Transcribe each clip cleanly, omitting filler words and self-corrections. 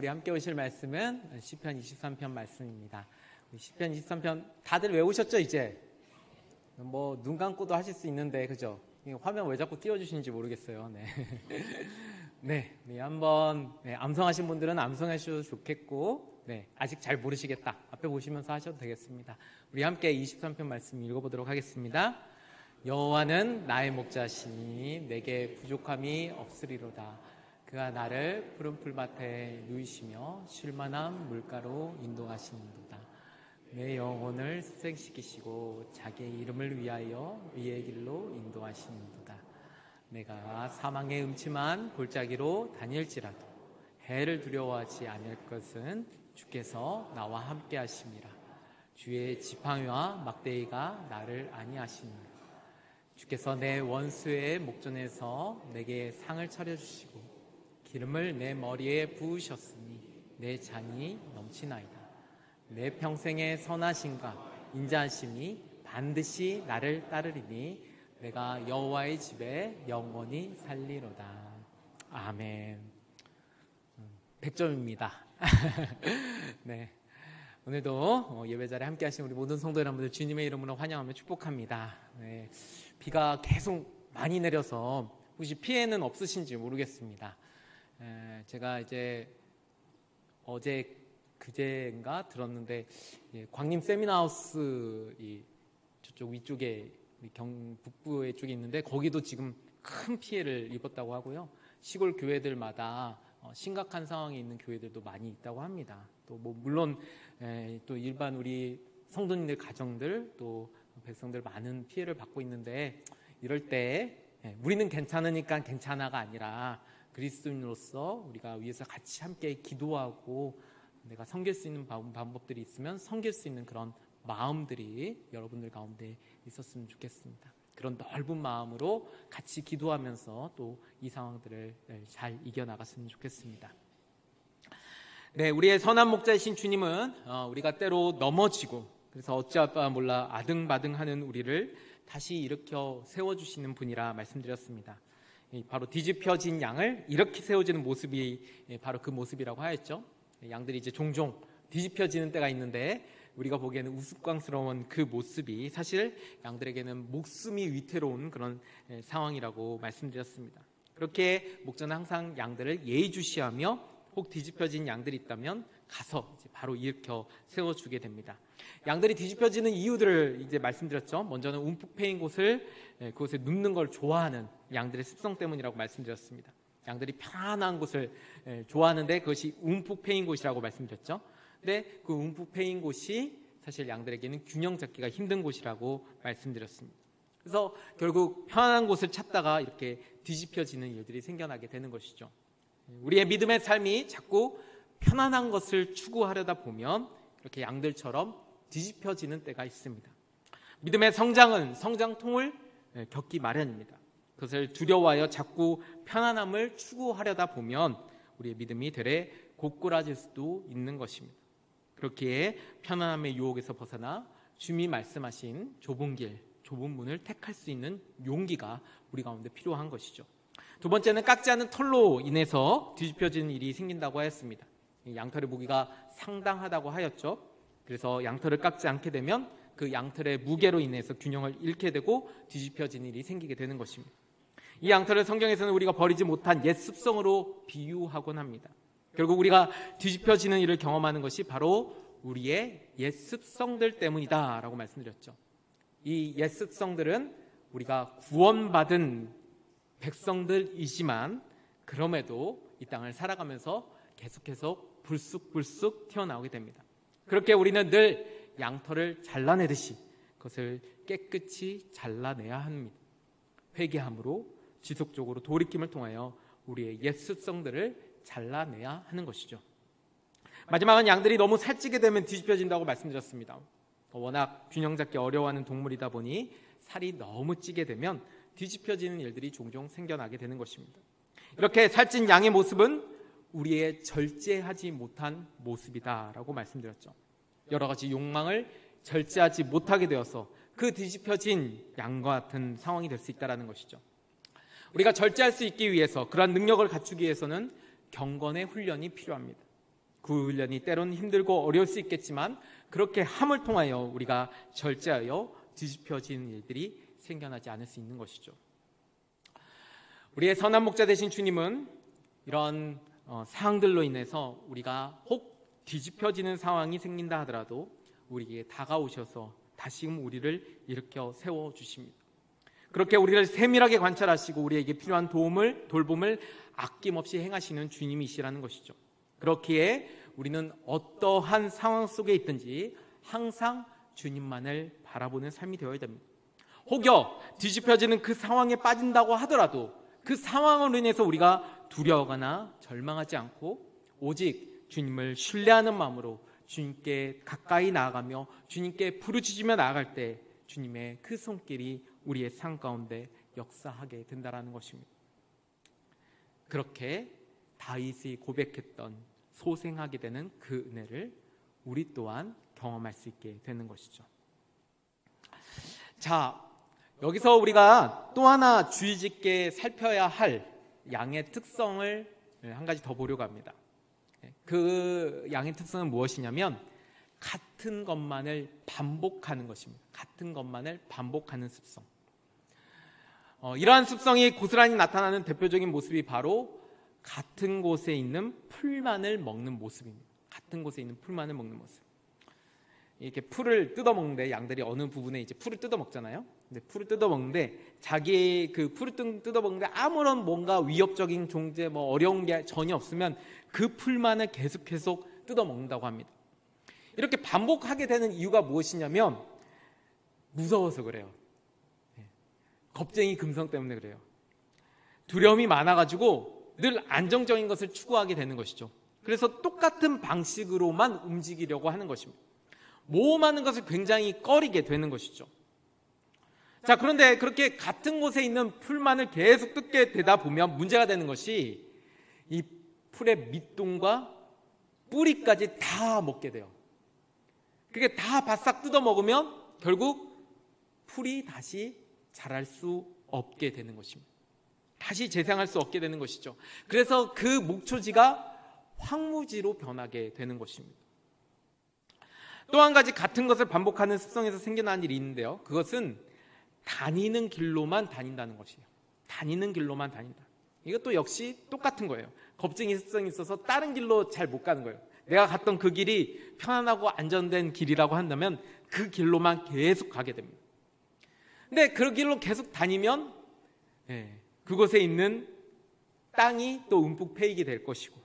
우리 함께 오실 말씀은 시편 23편 말씀입니다. 시편 23편 다들 외우셨죠 이제? 뭐 눈 감고도 하실 수 있는데 그죠? 화면 왜 자꾸 띄워주시는지 모르겠어요. 네. 네, 우리 한번 암송하신 분들은 암송하셔도 좋겠고, 네, 아직 잘 모르시겠다 앞에 보시면서 하셔도 되겠습니다. 우리 함께 23편 말씀 읽어보도록 하겠습니다. 여호와는 나의 목자시니 내게 부족함이 없으리로다. 그가 나를 푸른 풀밭에 누이시며 쉴만한 물가로 인도하시는도다. 내 영혼을 수생시키시고 자기의 이름을 위하여 의의 길로 인도하시는도다. 내가 사망의 음침한 골짜기로 다닐지라도 해를 두려워하지 않을 것은 주께서 나와 함께 하심이라. 주의 지팡이와 막대기가 나를 안위하시니라. 주께서 내 원수의 목전에서 내게 상을 차려주시고 기름을 내 머리에 부으셨으니 내 잔이 넘치나이다. 내 평생의 선하심과 인자하심이 반드시 나를 따르리니 내가 여호와의 집에 영원히 살리로다. 아멘. 100점입니다. 네. 오늘도 예배 자리에 함께 하신 우리 모든 성도 여러분들 주님의 이름으로 환영하며 축복합니다. 네. 비가 계속 많이 내려서 혹시 피해는 없으신지 모르겠습니다. 제가 이제 어제 그제인가 들었는데 광림 세미나하우스 저쪽 위쪽에 북부의 쪽에 있는데 거기도 지금 큰 피해를 입었다고 하고요. 시골 교회들마다 심각한 상황에 있는 교회들도 많이 있다고 합니다. 또 뭐 물론 또 일반 우리 성도님들 가정들 또 백성들 많은 피해를 받고 있는데 이럴 때 우리는 괜찮으니까 괜찮아가 아니라 그리스도인으로서 우리가 위에서 같이 함께 기도하고 내가 섬길 수 있는 방법들이 있으면 섬길 수 있는 그런 마음들이 여러분들 가운데 있었으면 좋겠습니다. 그런 넓은 마음으로 같이 기도하면서 또 이 상황들을 잘 이겨나갔으면 좋겠습니다. 네, 우리의 선한 목자이신 주님은 우리가 때로 넘어지고 그래서 어찌할 바 몰라 아등바등하는 우리를 다시 일으켜 세워주시는 분이라 말씀드렸습니다. 바로 뒤집혀진 양을 이렇게 세워지는 모습이 바로 그 모습이라고 하였죠. 양들이 이제 종종 뒤집혀지는 때가 있는데 우리가 보기에는 우스꽝스러운 그 모습이 사실 양들에게는 목숨이 위태로운 그런 상황이라고 말씀드렸습니다. 그렇게 목자는 항상 양들을 예의주시하며 혹 뒤집혀진 양들이 있다면 가서 이제 바로 일으켜 세워주게 됩니다. 양들이 뒤집혀지는 이유들을 이제 말씀드렸죠. 먼저는 움푹 패인 그곳에 눕는 걸 좋아하는 양들의 습성 때문이라고 말씀드렸습니다. 양들이 편안한 곳을 좋아하는데 그것이 움푹 패인 곳이라고 말씀드렸죠. 근데 그 움푹 패인 곳이 사실 양들에게는 균형 잡기가 힘든 곳이라고 말씀드렸습니다. 그래서 결국 편안한 곳을 찾다가 이렇게 뒤집혀지는 일들이 생겨나게 되는 것이죠. 우리의 믿음의 삶이 자꾸 편안한 것을 추구하려다 보면 이렇게 양들처럼 뒤집혀지는 때가 있습니다. 믿음의 성장은 성장통을 겪기 마련입니다. 그것을 두려워하여 자꾸 편안함을 추구하려다 보면 우리의 믿음이 되레 고꾸라질 수도 있는 것입니다. 그렇기에 편안함의 유혹에서 벗어나 주님이 말씀하신 좁은 길, 좁은 문을 택할 수 있는 용기가 우리 가운데 필요한 것이죠. 두 번째는 깎지 않은 털로 인해서 뒤집혀지는 일이 생긴다고 하였습니다. 양털의 무게가 상당하다고 하였죠. 그래서 양털을 깎지 않게 되면 그 양털의 무게로 인해서 균형을 잃게 되고 뒤집혀지는 일이 생기게 되는 것입니다. 이 양털을 성경에서는 우리가 버리지 못한 옛 습성으로 비유하곤 합니다. 결국 우리가 뒤집혀지는 일을 경험하는 것이 바로 우리의 옛 습성들 때문이다라고 말씀드렸죠. 이 옛 습성들은 우리가 구원받은 백성들이지만 그럼에도 이 땅을 살아가면서 계속해서 불쑥불쑥 튀어나오게 됩니다. 그렇게 우리는 늘 양털을 잘라내듯이 그것을 깨끗이 잘라내야 합니다. 회개함으로 지속적으로 돌이킴을 통하여 우리의 옛 습성들을 잘라내야 하는 것이죠. 마지막은 양들이 너무 살찌게 되면 뒤집혀진다고 말씀드렸습니다. 워낙 균형 잡기 어려워하는 동물이다 보니 살이 너무 찌게 되면 뒤집혀지는 일들이 종종 생겨나게 되는 것입니다. 이렇게 살찐 양의 모습은 우리의 절제하지 못한 모습이다라고 말씀드렸죠. 여러 가지 욕망을 절제하지 못하게 되어서 그 뒤집혀진 양과 같은 상황이 될 수 있다는 것이죠. 우리가 절제할 수 있기 위해서 그러한 능력을 갖추기 위해서는 경건의 훈련이 필요합니다. 그 훈련이 때로는 힘들고 어려울 수 있겠지만 그렇게 함을 통하여 우리가 절제하여 뒤집혀지는 일들이 생겨나지 않을 수 있는 것이죠. 우리의 선한 목자 되신 주님은 이런 상황들로 인해서 우리가 혹 뒤집혀지는 상황이 생긴다 하더라도 우리에게 다가오셔서 다시금 우리를 일으켜 세워주십니다. 그렇게 우리를 세밀하게 관찰하시고 우리에게 필요한 돌봄을 아낌없이 행하시는 주님이시라는 것이죠. 그렇기에 우리는 어떠한 상황 속에 있든지 항상 주님만을 바라보는 삶이 되어야 됩니다. 혹여 뒤집혀지는 그 상황에 빠진다고 하더라도 그 상황으로 인해서 우리가 두려워하거나 절망하지 않고 오직 주님을 신뢰하는 마음으로 주님께 가까이 나아가며 주님께 부르짖으며 나아갈 때 주님의 그 손길이 우리의 삶 가운데 역사하게 된다는 것입니다. 그렇게 다윗이 고백했던 소생하게 되는 그 은혜를 우리 또한 경험할 수 있게 되는 것이죠. 자, 여기서 우리가 또 하나 주의 깊게 살펴야 할 양의 특성을 한 가지 더 보려고 합니다. 그 양의 특성은 무엇이냐면 같은 것만을 반복하는 것입니다. 같은 것만을 반복하는 습성. 이러한 습성이 고스란히 나타나는 대표적인 모습이 바로 같은 곳에 있는 풀만을 먹는 모습입니다. 같은 곳에 있는 풀만을 먹는 모습. 이렇게 풀을 뜯어 먹는데 양들이 어느 부분에 이제 풀을 뜯어 먹잖아요. 근데 풀을 뜯어 먹는데 자기 그 풀을 뜯어 먹는데 아무런 뭔가 위협적인 존재 어려운 게 전혀 없으면 그 풀만을 계속 뜯어 먹는다고 합니다. 이렇게 반복하게 되는 이유가 무엇이냐면 무서워서 그래요. 겁쟁이 금성 때문에 그래요. 두려움이 많아가지고 늘 안정적인 것을 추구하게 되는 것이죠. 그래서 똑같은 방식으로만 움직이려고 하는 것입니다. 모험하는 것을 굉장히 꺼리게 되는 것이죠. 자, 그런데 그렇게 같은 곳에 있는 풀만을 계속 뜯게 되다 보면 문제가 되는 것이 이 풀의 밑둥과 뿌리까지 다 먹게 돼요. 그게 다 바싹 뜯어 먹으면 결국 풀이 다시 자랄 수 없게 되는 것입니다. 다시 재생할 수 없게 되는 것이죠. 그래서 그 목초지가 황무지로 변하게 되는 것입니다. 또 한 가지 같은 것을 반복하는 습성에서 생겨난 일이 있는데요. 그것은 다니는 길로만 다닌다는 것이에요. 다니는 길로만 다닌다. 이것도 역시 똑같은 거예요. 겁쟁이 습성이 있어서 다른 길로 잘 못 가는 거예요. 내가 갔던 그 길이 편안하고 안전된 길이라고 한다면 그 길로만 계속 가게 됩니다. 근데 그 길로 계속 다니면 그곳에 있는 땅이 또 움푹 패이게 될 것이고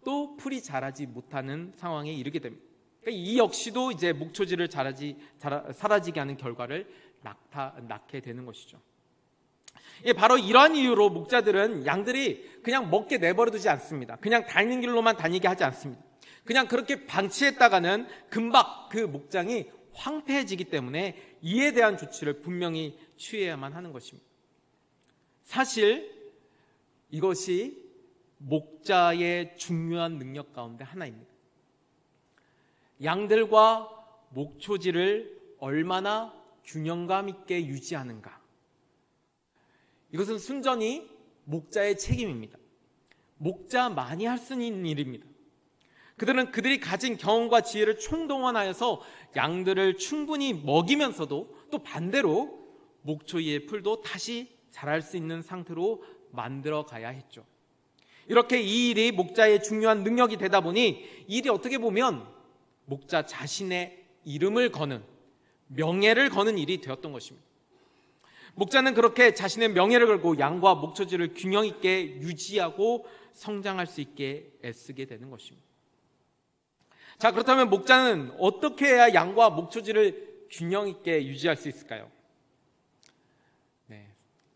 또 풀이 자라지 못하는 상황에 이르게 됩니다. 그러니까 이 역시도 이제 목초지를 사라지게 하는 결과를 낳게 되는 것이죠. 바로 이러한 이유로 목자들은 양들이 그냥 먹게 내버려두지 않습니다. 그냥 다니는 길로만 다니게 하지 않습니다. 그냥 그렇게 방치했다가는 금방 그 목장이 황폐해지기 때문에 이에 대한 조치를 분명히 취해야만 하는 것입니다. 사실 이것이 목자의 중요한 능력 가운데 하나입니다. 양들과 목초지를 얼마나 균형감 있게 유지하는가. 이것은 순전히 목자의 책임입니다. 목자만이 할 수 있는 일입니다. 그들이 가진 경험과 지혜를 총동원하여서 양들을 충분히 먹이면서도 또 반대로 목초지의 풀도 다시 자랄 수 있는 상태로 만들어 가야 했죠. 이렇게 이 일이 목자의 중요한 능력이 되다 보니 이 일이 어떻게 보면 목자 자신의 이름을 거는, 명예를 거는 일이 되었던 것입니다. 목자는 그렇게 자신의 명예를 걸고 양과 목초지를 균형 있게 유지하고 성장할 수 있게 애쓰게 되는 것입니다. 자, 그렇다면 목자는 어떻게 해야 양과 목초지를 균형 있게 유지할 수 있을까요?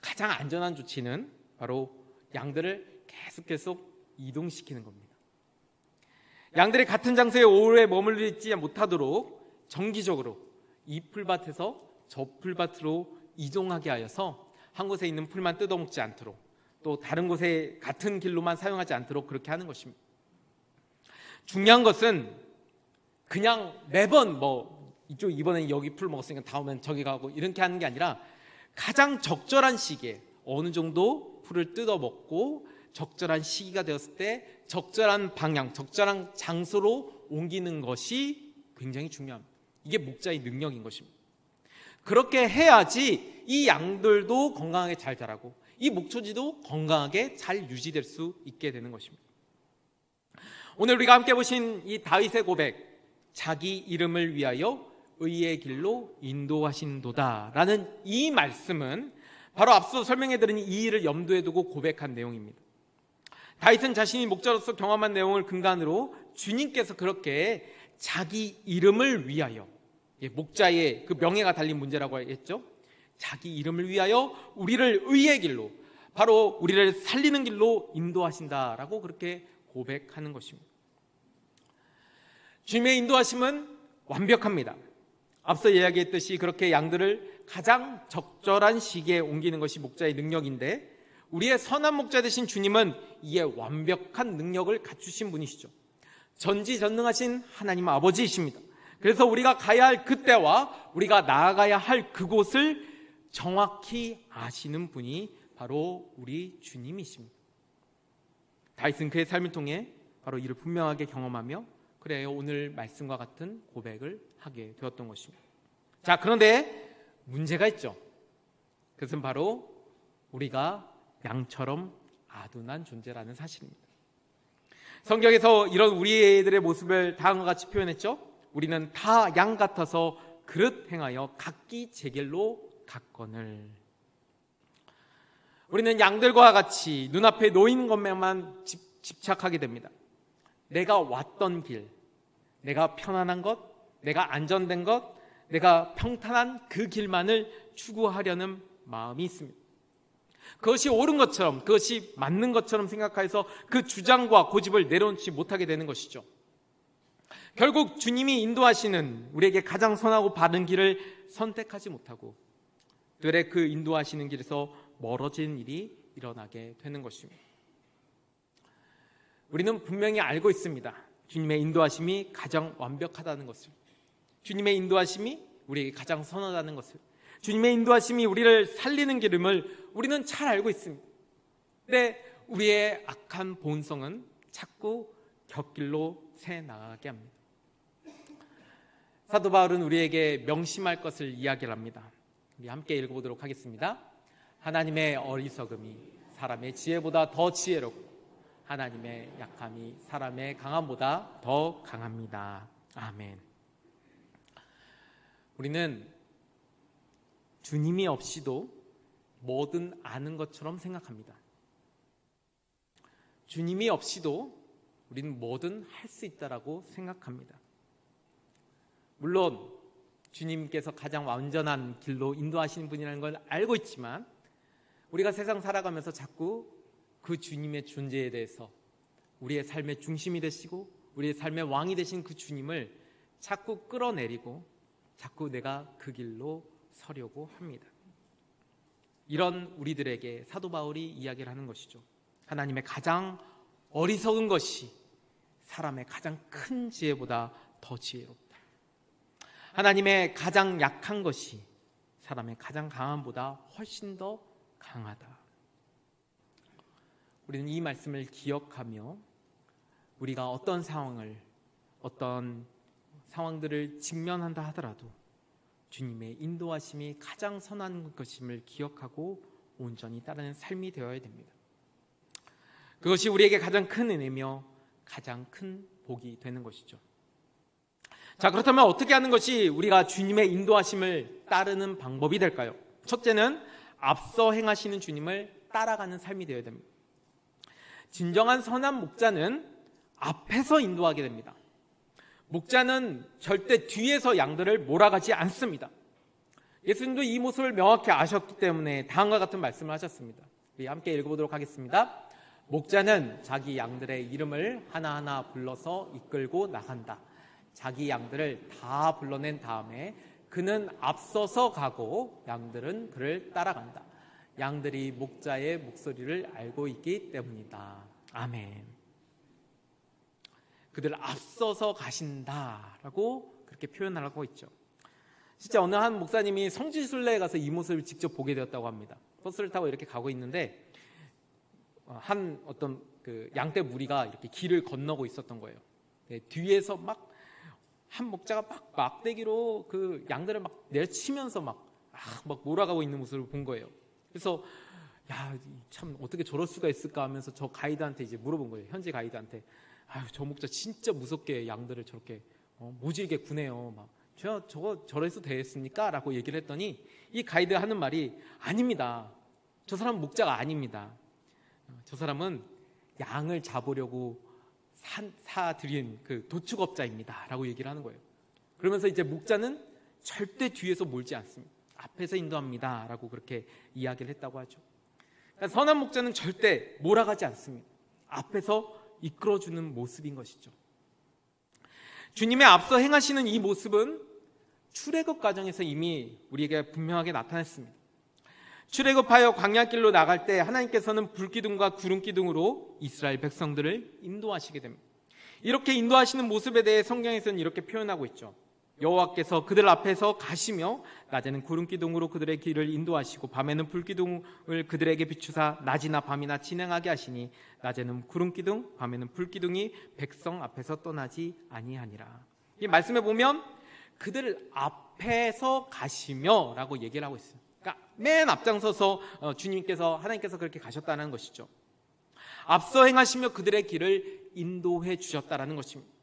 가장 안전한 조치는 바로 양들을 계속 이동시키는 겁니다. 양들이 같은 장소에 오래 머물지 못하도록 정기적으로 이 풀밭에서 저 풀밭으로 이동하게 하여서 한 곳에 있는 풀만 뜯어먹지 않도록 또 다른 곳에 같은 길로만 사용하지 않도록 그렇게 하는 것입니다. 중요한 것은 그냥 매번 이번엔 여기 풀 먹었으니까 다음엔 저기 가고 이렇게 하는 게 아니라 가장 적절한 시기에 어느 정도 풀을 뜯어먹고 적절한 시기가 되었을 때 적절한 방향, 적절한 장소로 옮기는 것이 굉장히 중요합니다. 이게 목자의 능력인 것입니다. 그렇게 해야지 이 양들도 건강하게 잘 자라고 이 목초지도 건강하게 잘 유지될 수 있게 되는 것입니다. 오늘 우리가 함께 보신 이 다윗의 고백, 자기 이름을 위하여 의의 길로 인도하신도다 라는 이 말씀은 바로 앞서 설명해드린 이 일을 염두에 두고 고백한 내용입니다. 다윗은 자신이 목자로서 경험한 내용을 근간으로 주님께서 그렇게 자기 이름을 위하여, 목자의 그 명예가 달린 문제라고 했죠. 자기 이름을 위하여 우리를 의의 길로, 바로 우리를 살리는 길로 인도하신다라고 그렇게 고백하는 것입니다. 주님의 인도하심은 완벽합니다. 앞서 이야기했듯이 그렇게 양들을 가장 적절한 시기에 옮기는 것이 목자의 능력인데, 우리의 선한 목자 되신 주님은 이에 완벽한 능력을 갖추신 분이시죠. 전지전능하신 하나님 아버지이십니다. 그래서 우리가 가야 할 그때와 우리가 나아가야 할 그곳을 정확히 아시는 분이 바로 우리 주님이십니다. 다윗은 그의 삶을 통해 바로 이를 분명하게 경험하며 그래요, 오늘 말씀과 같은 고백을 하게 되었던 것입니다. 자, 그런데 문제가 있죠. 그것은 바로 우리가 양처럼 아둔한 존재라는 사실입니다. 성경에서 이런 우리들의 모습을 다음과 같이 표현했죠. 우리는 다 양 같아서 그릇 행하여 각기 제 길로 갔거늘. 우리는 양들과 같이 눈앞에 놓인 것에만 집착하게 됩니다. 내가 왔던 길, 내가 편안한 것, 내가 안전된 것, 내가 평탄한 그 길만을 추구하려는 마음이 있습니다. 그것이 옳은 것처럼, 그것이 맞는 것처럼 생각해서 그 주장과 고집을 내려놓지 못하게 되는 것이죠. 결국 주님이 인도하시는 우리에게 가장 선하고 바른 길을 선택하지 못하고 들의 그 인도하시는 길에서 멀어진 일이 일어나게 되는 것입니다. 우리는 분명히 알고 있습니다. 주님의 인도하심이 가장 완벽하다는 것을, 주님의 인도하심이 우리에게 가장 선하다는 것을, 주님의 인도하심이 우리를 살리는 길임을 우리는 잘 알고 있습니다. 근데 우리의 악한 본성은 자꾸 곁길로 새 나가게 합니다. 사도 바울은 우리에게 명심할 것을 이야기를 합니다. 우리 함께 읽어보도록 하겠습니다. 하나님의 어리석음이 사람의 지혜보다 더 지혜롭고 하나님의 약함이 사람의 강함보다 더 강합니다. 아멘. 우리는 주님이 없이도 뭐든 아는 것처럼 생각합니다. 주님이 없이도 우리는 뭐든 할 수 있다라고 생각합니다. 물론 주님께서 가장 완전한 길로 인도하시는 분이라는 걸 알고 있지만 우리가 세상 살아가면서 자꾸 그 주님의 존재에 대해서, 우리의 삶의 중심이 되시고 우리의 삶의 왕이 되신 그 주님을 자꾸 끌어내리고 자꾸 내가 그 길로 서려고 합니다. 이런 우리들에게 사도 바울이 이야기를 하는 것이죠. 하나님의 가장 어리석은 것이 사람의 가장 큰 지혜보다 더 지혜롭다. 하나님의 가장 약한 것이 사람의 가장 강함보다 훨씬 더 강하다. 우리는 이 말씀을 기억하며 우리가 어떤 상황들을 직면한다 하더라도 주님의 인도하심이 가장 선한 것임을 기억하고 온전히 따르는 삶이 되어야 됩니다. 그것이 우리에게 가장 큰 은혜며 가장 큰 복이 되는 것이죠. 자, 그렇다면 어떻게 하는 것이 우리가 주님의 인도하심을 따르는 방법이 될까요? 첫째는 앞서 행하시는 주님을 따라가는 삶이 되어야 됩니다. 진정한 선한 목자는 앞에서 인도하게 됩니다. 목자는 절대 뒤에서 양들을 몰아가지 않습니다. 예수님도 이 모습을 명확히 아셨기 때문에 다음과 같은 말씀을 하셨습니다. 우리 함께 읽어보도록 하겠습니다. 목자는 자기 양들의 이름을 하나하나 불러서 이끌고 나간다. 자기 양들을 다 불러낸 다음에 그는 앞서서 가고 양들은 그를 따라간다. 양들이 목자의 목소리를 알고 있기 때문이다. 아멘. 그들 앞서서 가신다라고 그렇게 표현하고 있죠. 진짜 어느 한 목사님이 성지순례에 가서 이 모습을 직접 보게 되었다고 합니다. 버스를 타고 이렇게 가고 있는데 한 어떤 그 양떼 무리가 이렇게 길을 건너고 있었던 거예요. 네, 뒤에서 막 한 목자가 막 막대기로 그 양들을 막 내치면서 막 몰아가고 있는 모습을 본 거예요. 그래서 야, 참 어떻게 저럴 수가 있을까 하면서 저 가이드한테 이제 물어본 거예요. 현지 가이드한테. 아유, 저 목자 진짜 무섭게 양들을 저렇게 모질게 구네요. 막 저거 저래서 되겠습니까? 라고 얘기를 했더니 이 가이드 하는 말이 아닙니다. 저 사람은 목자가 아닙니다. 저 사람은 양을 잡으려고 사들인 그 도축업자입니다. 라고 얘기를 하는 거예요. 그러면서 이제 목자는 절대 뒤에서 몰지 않습니다. 앞에서 인도합니다. 라고 그렇게 이야기를 했다고 하죠. 그러니까 선한 목자는 절대 몰아가지 않습니다. 앞에서 이끌어주는 모습인 것이죠. 주님의 앞서 행하시는 이 모습은 출애굽 과정에서 이미 우리에게 분명하게 나타났습니다. 출애굽하여 광야길로 나갈 때 하나님께서는 불기둥과 구름기둥으로 이스라엘 백성들을 인도하시게 됩니다. 이렇게 인도하시는 모습에 대해 성경에서는 이렇게 표현하고 있죠. 여호와께서 그들 앞에서 가시며 낮에는 구름기둥으로 그들의 길을 인도하시고 밤에는 불기둥을 그들에게 비추사 낮이나 밤이나 진행하게 하시니 낮에는 구름기둥 밤에는 불기둥이 백성 앞에서 떠나지 아니하니라. 이 말씀에 보면 그들 앞에서 가시며 라고 얘기를 하고 있어요. 그러니까 맨 앞장서서 주님께서 하나님께서 그렇게 가셨다는 것이죠. 앞서 행하시며 그들의 길을 인도해 주셨다는 것입니다.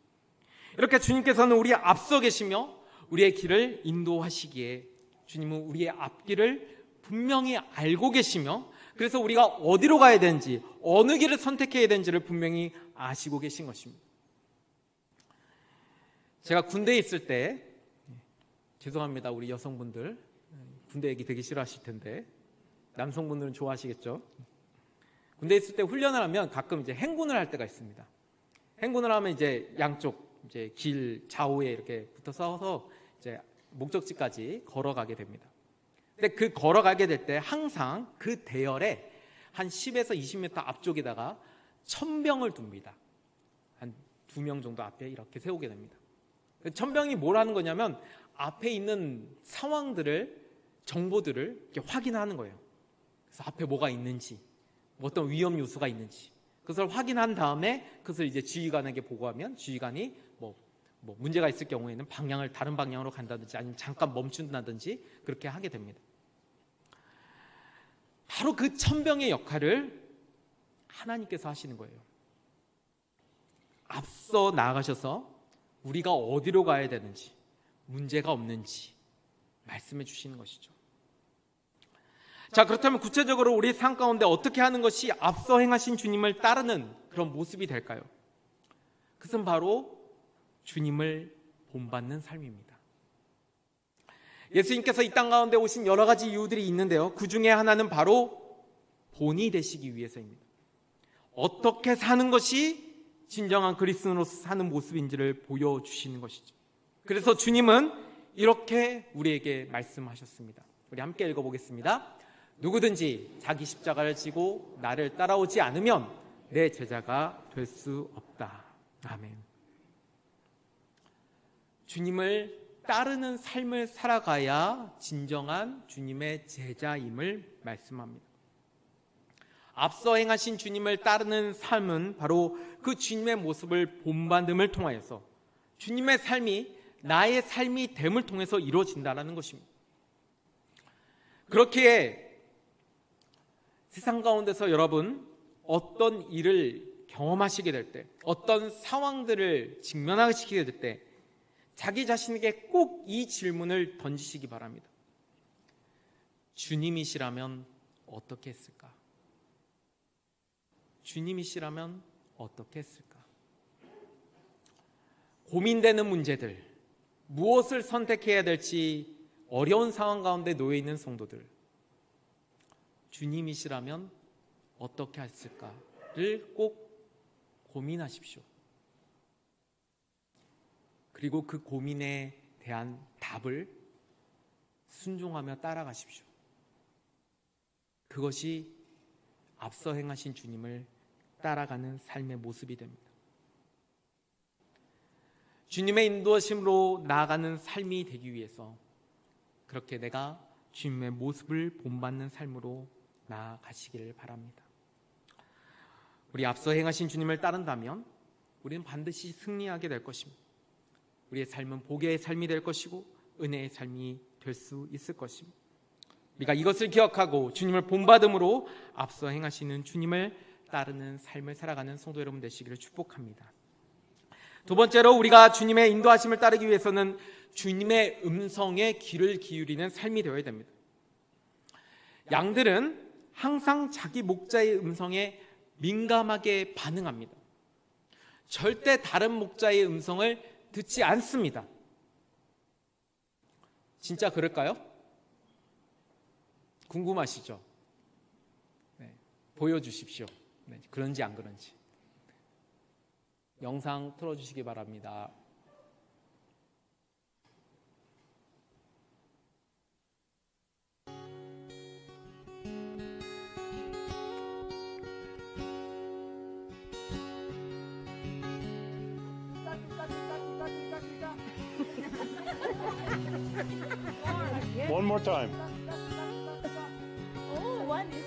이렇게 주님께서는 우리 앞서 계시며 우리의 길을 인도하시기에 주님은 우리의 앞길을 분명히 알고 계시며 그래서 우리가 어디로 가야 되는지 어느 길을 선택해야 되는지를 분명히 아시고 계신 것입니다. 제가 군대에 있을 때 죄송합니다. 우리 여성분들 군대 얘기 되게 싫어하실 텐데 남성분들은 좋아하시겠죠. 군대에 있을 때 훈련을 하면 가끔 이제 행군을 할 때가 있습니다. 행군을 하면 이제 양쪽 이제 길 좌우에 이렇게 붙어 서서 이제 목적지까지 걸어가게 됩니다. 근데 그 걸어가게 될 때 항상 그 대열에 한 10에서 20m 앞쪽에다가 천병을 둡니다. 한 2명 정도 앞에 이렇게 세우게 됩니다. 천병이 뭘 하는 거냐면 앞에 있는 상황들을 정보들을 이렇게 확인하는 거예요. 그래서 앞에 뭐가 있는지, 어떤 위험 요소가 있는지 그것을 확인한 다음에 그것을 이제 지휘관에게 보고하면 지휘관이 뭐 문제가 있을 경우에는 방향을 다른 방향으로 간다든지 아니면 잠깐 멈춘다든지 그렇게 하게 됩니다. 바로 그 천병의 역할을 하나님께서 하시는 거예요. 앞서 나아가셔서 우리가 어디로 가야 되는지 문제가 없는지 말씀해 주시는 것이죠. 자, 그렇다면 구체적으로 우리 삶 가운데 어떻게 하는 것이 앞서 행하신 주님을 따르는 그런 모습이 될까요? 그것은 바로 주님을 본받는 삶입니다. 예수님께서 이 땅 가운데 오신 여러 가지 이유들이 있는데요. 그 중에 하나는 바로 본이 되시기 위해서입니다. 어떻게 사는 것이 진정한 그리스도인으로서 사는 모습인지를 보여주시는 것이죠. 그래서 주님은 이렇게 우리에게 말씀하셨습니다. 우리 함께 읽어보겠습니다. 누구든지 자기 십자가를 지고 나를 따라오지 않으면 내 제자가 될 수 없다. 아멘. 주님을 따르는 삶을 살아가야 진정한 주님의 제자임을 말씀합니다. 앞서 행하신 주님을 따르는 삶은 바로 그 주님의 모습을 본받음을 통하여서 주님의 삶이 나의 삶이 됨을 통해서 이루어진다는 것입니다. 그렇기에 세상 가운데서 여러분 어떤 일을 경험하시게 될 때, 어떤 상황들을 직면하시게 될 때 자기 자신에게 꼭 이 질문을 던지시기 바랍니다. 주님이시라면 어떻게 했을까? 주님이시라면 어떻게 했을까? 고민되는 문제들, 무엇을 선택해야 될지 어려운 상황 가운데 놓여 있는 성도들, 주님이시라면 어떻게 했을까를 꼭 고민하십시오. 그리고 그 고민에 대한 답을 순종하며 따라가십시오. 그것이 앞서 행하신 주님을 따라가는 삶의 모습이 됩니다. 주님의 인도하심으로 나아가는 삶이 되기 위해서 그렇게 내가 주님의 모습을 본받는 삶으로 나아가시기를 바랍니다. 우리 앞서 행하신 주님을 따른다면 우리는 반드시 승리하게 될 것입니다. 우리의 삶은 복의 삶이 될 것이고 은혜의 삶이 될 수 있을 것입니다. 우리가 이것을 기억하고 주님을 본받음으로 앞서 행하시는 주님을 따르는 삶을 살아가는 성도 여러분 되시기를 축복합니다. 두 번째로 우리가 주님의 인도하심을 따르기 위해서는 주님의 음성에 귀를 기울이는 삶이 되어야 됩니다. 양들은 항상 자기 목자의 음성에 민감하게 반응합니다. 절대 다른 목자의 음성을 듣지 않습니다. 진짜 그럴까요? 궁금하시죠? 네, 보여주십시오. 네, 그런지 안 그런지. 영상 틀어주시기 바랍니다. One more time. Oh, one is.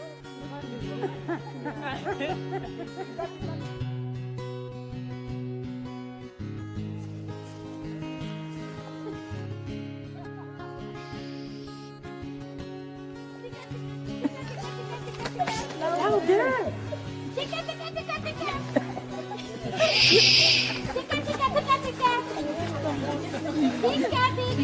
Louder! Tika, tika, tika, tika. Tika, tika, tika, tika. Tika, tika. Tika, tika,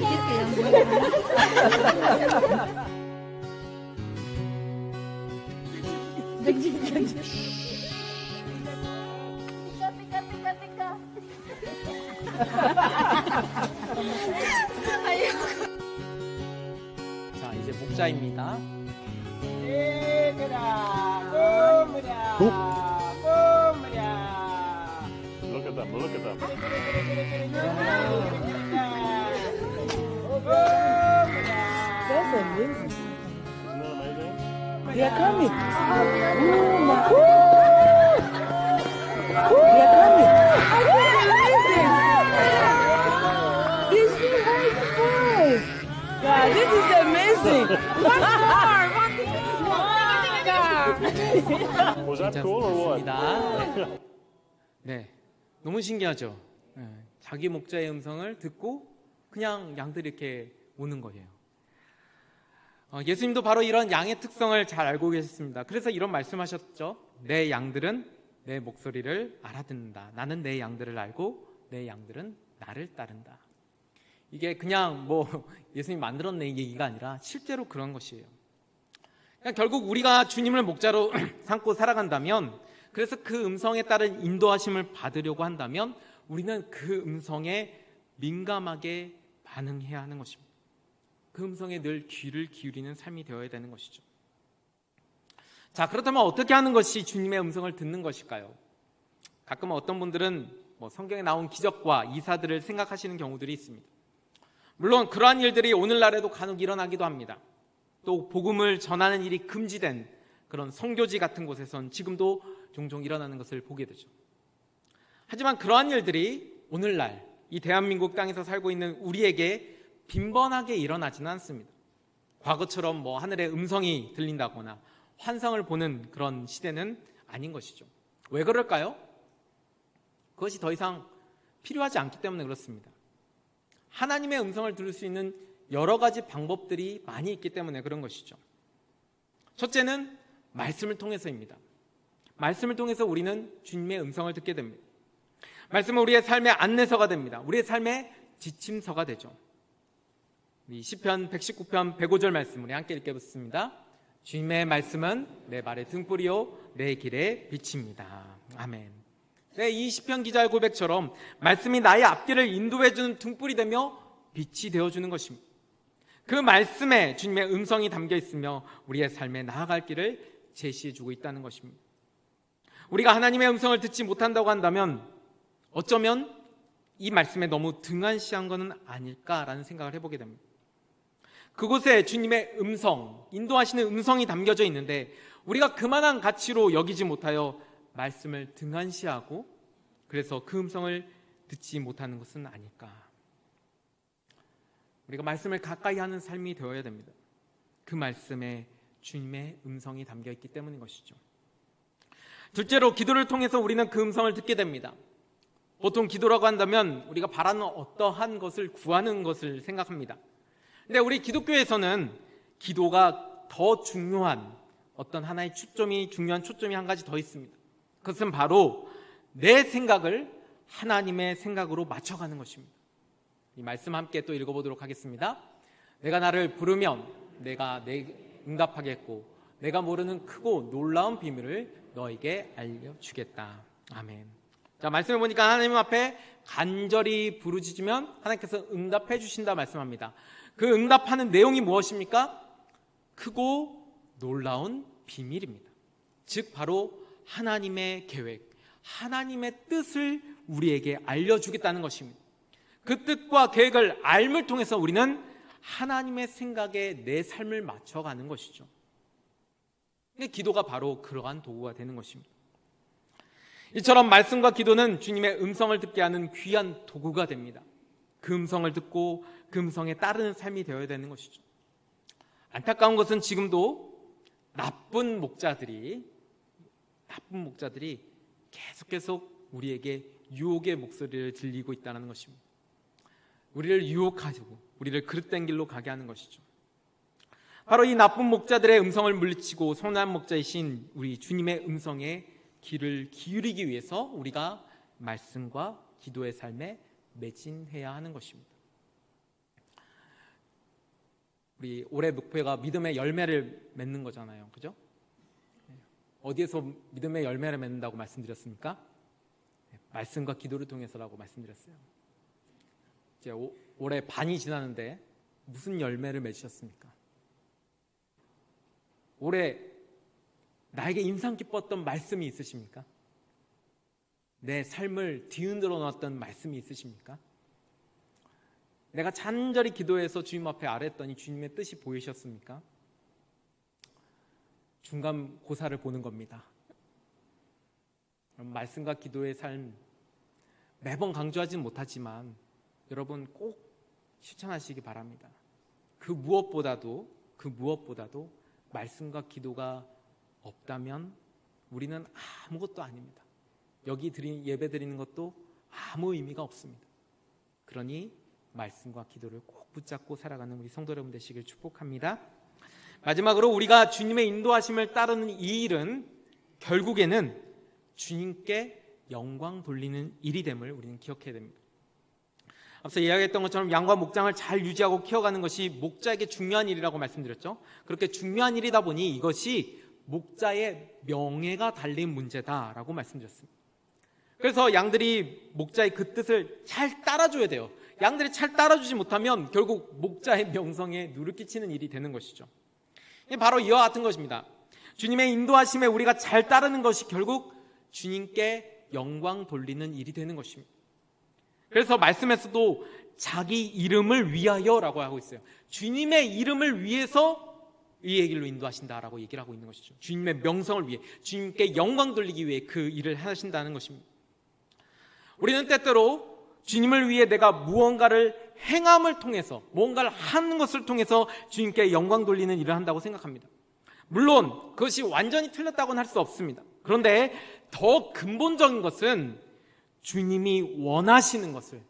tika, tika. 자, 이제 목자입니다. Look at them. Look at them. That's amazing. Isn't that amazing? They are coming. Oh my. They are coming. This is high five. God, this is amazing. One more. Was that cool or what? 괜찮습니다. 네, 너무 신기하죠. 네, 자기 목자의 음성을 듣고 그냥 양들이 이렇게 오는 거예요. 예수님도 바로 이런 양의 특성을 잘 알고 계셨습니다. 그래서 이런 말씀하셨죠. 내 양들은 내 목소리를 알아듣는다. 나는 내 양들을 알고 내 양들은 나를 따른다. 이게 그냥 뭐 예수님 만들어낸 얘기가 아니라 실제로 그런 것이에요. 그냥 결국 우리가 주님을 목자로 삼고 살아간다면, 그래서 그 음성에 따른 인도하심을 받으려고 한다면 우리는 그 음성에 민감하게 반응해야 하는 것입니다. 그 음성에 늘 귀를 기울이는 삶이 되어야 되는 것이죠. 자, 그렇다면 어떻게 하는 것이 주님의 음성을 듣는 것일까요? 가끔 어떤 분들은 성경에 나온 기적과 이사들을 생각하시는 경우들이 있습니다. 물론 그러한 일들이 오늘날에도 간혹 일어나기도 합니다. 또 복음을 전하는 일이 금지된 그런 선교지 같은 곳에선 지금도 종종 일어나는 것을 보게 되죠. 하지만 그러한 일들이 오늘날 이 대한민국 땅에서 살고 있는 우리에게 빈번하게 일어나지는 않습니다. 과거처럼 하늘의 음성이 들린다거나 환상을 보는 그런 시대는 아닌 것이죠. 왜 그럴까요? 그것이 더 이상 필요하지 않기 때문에 그렇습니다. 하나님의 음성을 들을 수 있는 여러 가지 방법들이 많이 있기 때문에 그런 것이죠. 첫째는 말씀을 통해서입니다. 말씀을 통해서 우리는 주님의 음성을 듣게 됩니다. 말씀은 우리의 삶의 안내서가 됩니다. 우리의 삶의 지침서가 되죠. 우리 시편 119편 105절 말씀 우리 함께 읽겠습니다. 주님의 말씀은 내 발의 등불이요 내 길의 빛입니다. 아멘. 네, 이 시편 기자의 고백처럼 말씀이 나의 앞길을 인도해주는 등불이 되며 빛이 되어주는 것입니다. 그 말씀에 주님의 음성이 담겨 있으며 우리의 삶에 나아갈 길을 제시해주고 있다는 것입니다. 우리가 하나님의 음성을 듣지 못한다고 한다면 어쩌면 이 말씀에 너무 등한시한 것은 아닐까라는 생각을 해보게 됩니다. 그곳에 주님의 음성, 인도하시는 음성이 담겨져 있는데 우리가 그만한 가치로 여기지 못하여 말씀을 등한시하고 그래서 그 음성을 듣지 못하는 것은 아닐까. 우리가 말씀을 가까이 하는 삶이 되어야 됩니다. 그 말씀에 주님의 음성이 담겨 있기 때문인 것이죠. 둘째로 기도를 통해서 우리는 그 음성을 듣게 됩니다. 보통 기도라고 한다면 우리가 바라는 어떠한 것을 구하는 것을 생각합니다. 근데 우리 기독교에서는 기도가 더 중요한 어떤 하나의 중요한 초점이 한 가지 더 있습니다. 그것은 바로 내 생각을 하나님의 생각으로 맞춰가는 것입니다. 이 말씀 함께 또 읽어보도록 하겠습니다. 내가 나를 부르면 내가 응답하겠고 내가 모르는 크고 놀라운 비밀을 너에게 알려주겠다. 아멘. 자, 말씀해 보니까 하나님 앞에 간절히 부르짖으면 하나님께서 응답해 주신다 말씀합니다. 그 응답하는 내용이 무엇입니까? 크고 놀라운 비밀입니다. 즉 바로 하나님의 계획, 하나님의 뜻을 우리에게 알려주겠다는 것입니다. 그 뜻과 계획을 알을 통해서 우리는 하나님의 생각에 내 삶을 맞춰가는 것이죠. 기도가 바로 그러한 도구가 되는 것입니다. 이처럼 말씀과 기도는 주님의 음성을 듣게 하는 귀한 도구가 됩니다. 그 음성을 듣고 그 음성에 따르는 삶이 되어야 되는 것이죠. 안타까운 것은 지금도 나쁜 목자들이 계속 우리에게 유혹의 목소리를 들리고 있다는 것입니다. 우리를 유혹하고 우리를 그릇된 길로 가게 하는 것이죠. 바로 이 나쁜 목자들의 음성을 물리치고 선한 목자이신 우리 주님의 음성에 귀를 기울이기 위해서 우리가 말씀과 기도의 삶에 매진해야 하는 것입니다. 우리 올해 목표가 믿음의 열매를 맺는 거잖아요. 그죠? 어디에서 믿음의 열매를 맺는다고 말씀드렸습니까? 말씀과 기도를 통해서라고 말씀드렸어요. 이제 올해 반이 지났는데 무슨 열매를 맺으셨습니까? 올해 나에게 인상 깊었던 말씀이 있으십니까? 내 삶을 뒤흔들어 놨던 말씀이 있으십니까? 내가 간절히 기도해서 주님 앞에 아뢰었더니 주님의 뜻이 보이셨습니까? 중간고사를 보는 겁니다. 말씀과 기도의 삶 매번 강조하지는 못하지만 여러분 꼭 실천하시기 바랍니다. 그 무엇보다도 말씀과 기도가 없다면 우리는 아무것도 아닙니다. 여기 예배 드리는 것도 아무 의미가 없습니다. 그러니 말씀과 기도를 꼭 붙잡고 살아가는 우리 성도 여러분 되시길 축복합니다. 마지막으로 우리가 주님의 인도하심을 따르는 이 일은 결국에는 주님께 영광 돌리는 일이 됨을 우리는 기억해야 됩니다. 앞서 이야기했던 것처럼 양과 목장을 잘 유지하고 키워가는 것이 목자에게 중요한 일이라고 말씀드렸죠. 그렇게 중요한 일이다 보니 이것이 목자의 명예가 달린 문제다라고 말씀드렸습니다. 그래서 양들이 목자의 그 뜻을 잘 따라줘야 돼요. 양들이 잘 따라주지 못하면 결국 목자의 명성에 누를 끼치는 일이 되는 것이죠. 바로 이와 같은 것입니다. 주님의 인도하심에 우리가 잘 따르는 것이 결국 주님께 영광 돌리는 일이 되는 것입니다. 그래서 말씀에서도 자기 이름을 위하여라고 하고 있어요. 주님의 이름을 위해서 이 길로 인도하신다라고 얘기를 하고 있는 것이죠. 주님의 명성을 위해, 주님께 영광 돌리기 위해 그 일을 하신다는 것입니다. 우리는 때때로 주님을 위해 내가 무언가를 행함을 통해서, 무언가를 하는 것을 통해서 주님께 영광 돌리는 일을 한다고 생각합니다. 물론 그것이 완전히 틀렸다고는 할 수 없습니다. 그런데 더 근본적인 것은 주님이 원하시는 것을,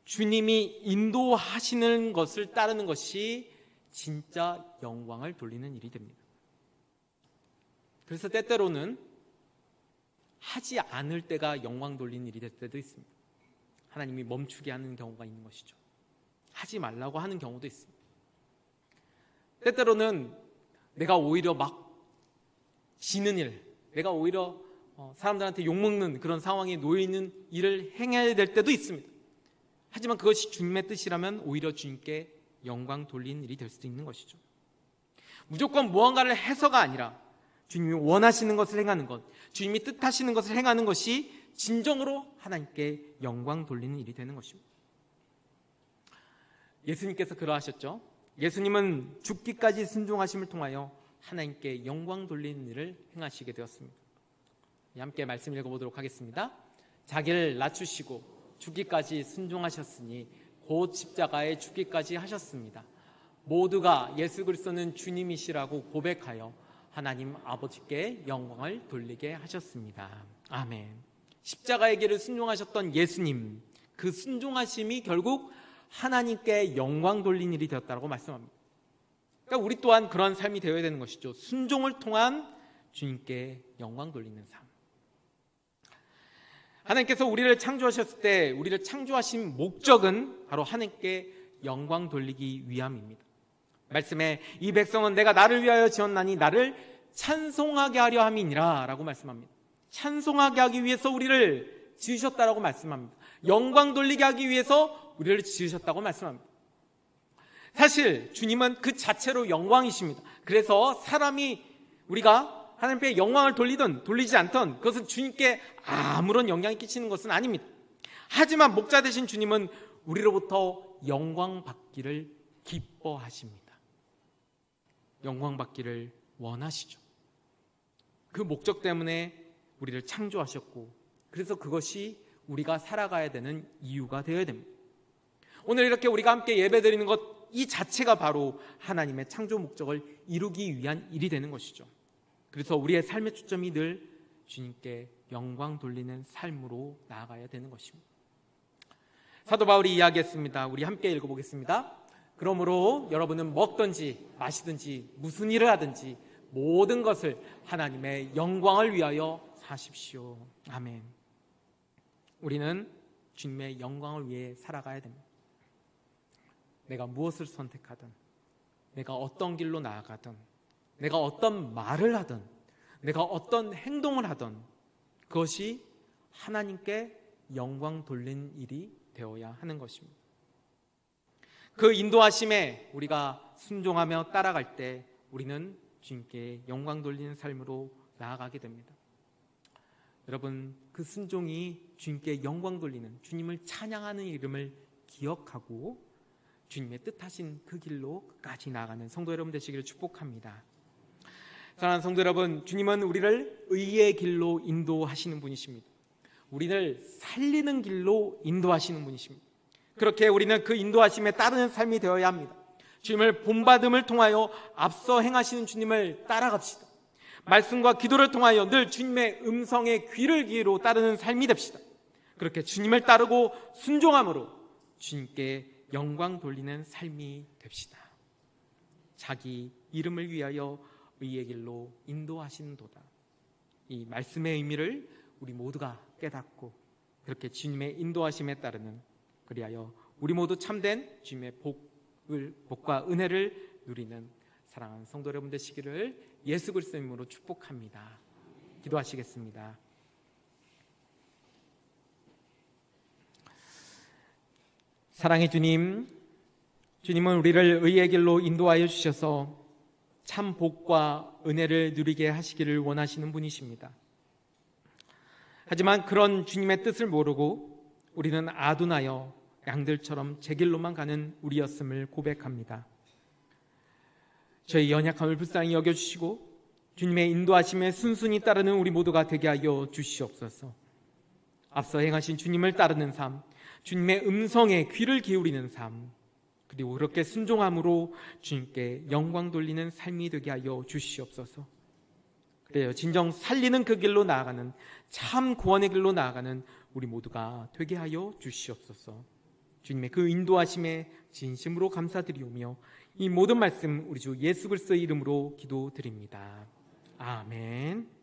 주님이 인도하시는 것을 따르는 것이 진짜 영광을 돌리는 일이 됩니다. 그래서 때때로는 하지 않을 때가 영광 돌리는 일이 될 때도 있습니다. 하나님이 멈추게 하는 경우가 있는 것이죠. 하지 말라고 하는 경우도 있습니다. 때때로는 내가 오히려 막 지는 일, 내가 오히려 사람들한테 욕먹는 그런 상황에 놓여있는 일을 행해야 될 때도 있습니다. 하지만 그것이 주님의 뜻이라면 오히려 주님께 영광 돌리는 일이 될 수도 있는 것이죠. 무조건 무언가를 해서가 아니라 주님이 원하시는 것을 행하는 것, 주님이 뜻하시는 것을 행하는 것이 진정으로 하나님께 영광 돌리는 일이 되는 것입니다. 예수님께서 그러하셨죠. 예수님은 죽기까지 순종하심을 통하여 하나님께 영광 돌리는 일을 행하시게 되었습니다. 함께 말씀 읽어보도록 하겠습니다. 자기를 낮추시고 죽기까지 순종하셨으니 곧 십자가에 죽기까지 하셨습니다. 모두가 예수 그리스도는 주님이시라고 고백하여 하나님 아버지께 영광을 돌리게 하셨습니다. 아멘. 십자가의 길을 순종하셨던 예수님, 그 순종하심이 결국 하나님께 영광 돌린 일이 되었다고 말씀합니다. 그러니까 우리 또한 그런 삶이 되어야 되는 것이죠. 순종을 통한 주님께 영광 돌리는 삶. 하나님께서 우리를 창조하셨을 때 우리를 창조하신 목적은 바로 하나님께 영광 돌리기 위함입니다. 말씀에 이 백성은 내가 나를 위하여 지었나니 나를 찬송하게 하려 함이니라 라고 말씀합니다. 찬송하게 하기 위해서 우리를 지으셨다라고 말씀합니다. 영광 돌리게 하기 위해서 우리를 지으셨다고 말씀합니다. 사실 주님은 그 자체로 영광이십니다. 그래서 사람이 우리가 하나님께 영광을 돌리든 돌리지 않든 그것은 주님께 아무런 영향이 끼치는 것은 아닙니다. 하지만 목자 되신 주님은 우리로부터 영광 받기를 기뻐하십니다. 영광 받기를 원하시죠. 그 목적 때문에 우리를 창조하셨고, 그래서 그것이 우리가 살아가야 되는 이유가 되어야 됩니다. 오늘 이렇게 우리가 함께 예배드리는 것 이 자체가 바로 하나님의 창조 목적을 이루기 위한 일이 되는 것이죠. 그래서 우리의 삶의 초점이 늘 주님께 영광 돌리는 삶으로 나아가야 되는 것입니다. 사도 바울이 이야기했습니다. 우리 함께 읽어보겠습니다. 그러므로 여러분은 먹든지 마시든지 무슨 일을 하든지 모든 것을 하나님의 영광을 위하여 사십시오. 아멘. 우리는 주님의 영광을 위해 살아가야 됩니다. 내가 무엇을 선택하든, 내가 어떤 길로 나아가든, 내가 어떤 말을 하든, 내가 어떤 행동을 하든 그것이 하나님께 영광 돌린 일이 되어야 하는 것입니다. 그 인도하심에 우리가 순종하며 따라갈 때 우리는 주님께 영광 돌리는 삶으로 나아가게 됩니다. 여러분, 그 순종이 주님께 영광 돌리는, 주님을 찬양하는 이름을 기억하고 주님의 뜻하신 그 길로 끝까지 나아가는 성도 여러분 되시기를 축복합니다. 사랑하는 성도 여러분, 주님은 우리를 의의 길로 인도하시는 분이십니다. 우리를 살리는 길로 인도하시는 분이십니다. 그렇게 우리는 그 인도하심에 따르는 삶이 되어야 합니다. 주님을 본받음을 통하여 앞서 행하시는 주님을 따라갑시다. 말씀과 기도를 통하여 늘 주님의 음성에 귀를 기울여 따르는 삶이 됩시다. 그렇게 주님을 따르고 순종함으로 주님께 영광 돌리는 삶이 됩시다. 자기 이름을 위하여 의의 길로 인도하시는도다. 이 말씀의 의미를 우리 모두가 깨닫고 그렇게 주님의 인도하심에 따르는, 그리하여 우리 모두 참된 주님의 복과 은혜를 누리는 사랑하는 성도 여러분 되시기를 예수 그리스도의 이름으로 축복합니다. 기도하시겠습니다. 사랑의 주님, 주님은 우리를 의의 길로 인도하여 주셔서 참 복과 은혜를 누리게 하시기를 원하시는 분이십니다. 하지만 그런 주님의 뜻을 모르고 우리는 아둔하여 양들처럼 제 길로만 가는 우리였음을 고백합니다. 저희 연약함을 불쌍히 여겨주시고 주님의 인도하심에 순순히 따르는 우리 모두가 되게 하여 주시옵소서. 앞서 행하신 주님을 따르는 삶, 주님의 음성에 귀를 기울이는 삶, 그리고 그렇게 순종함으로 주님께 영광 돌리는 삶이 되게 하여 주시옵소서. 그래요, 진정 살리는 그 길로 나아가는, 참 구원의 길로 나아가는 우리 모두가 되게 하여 주시옵소서. 주님의 그 인도하심에 진심으로 감사드리오며 이 모든 말씀 우리 주 예수 그리스도의 이름으로 기도드립니다. 아멘.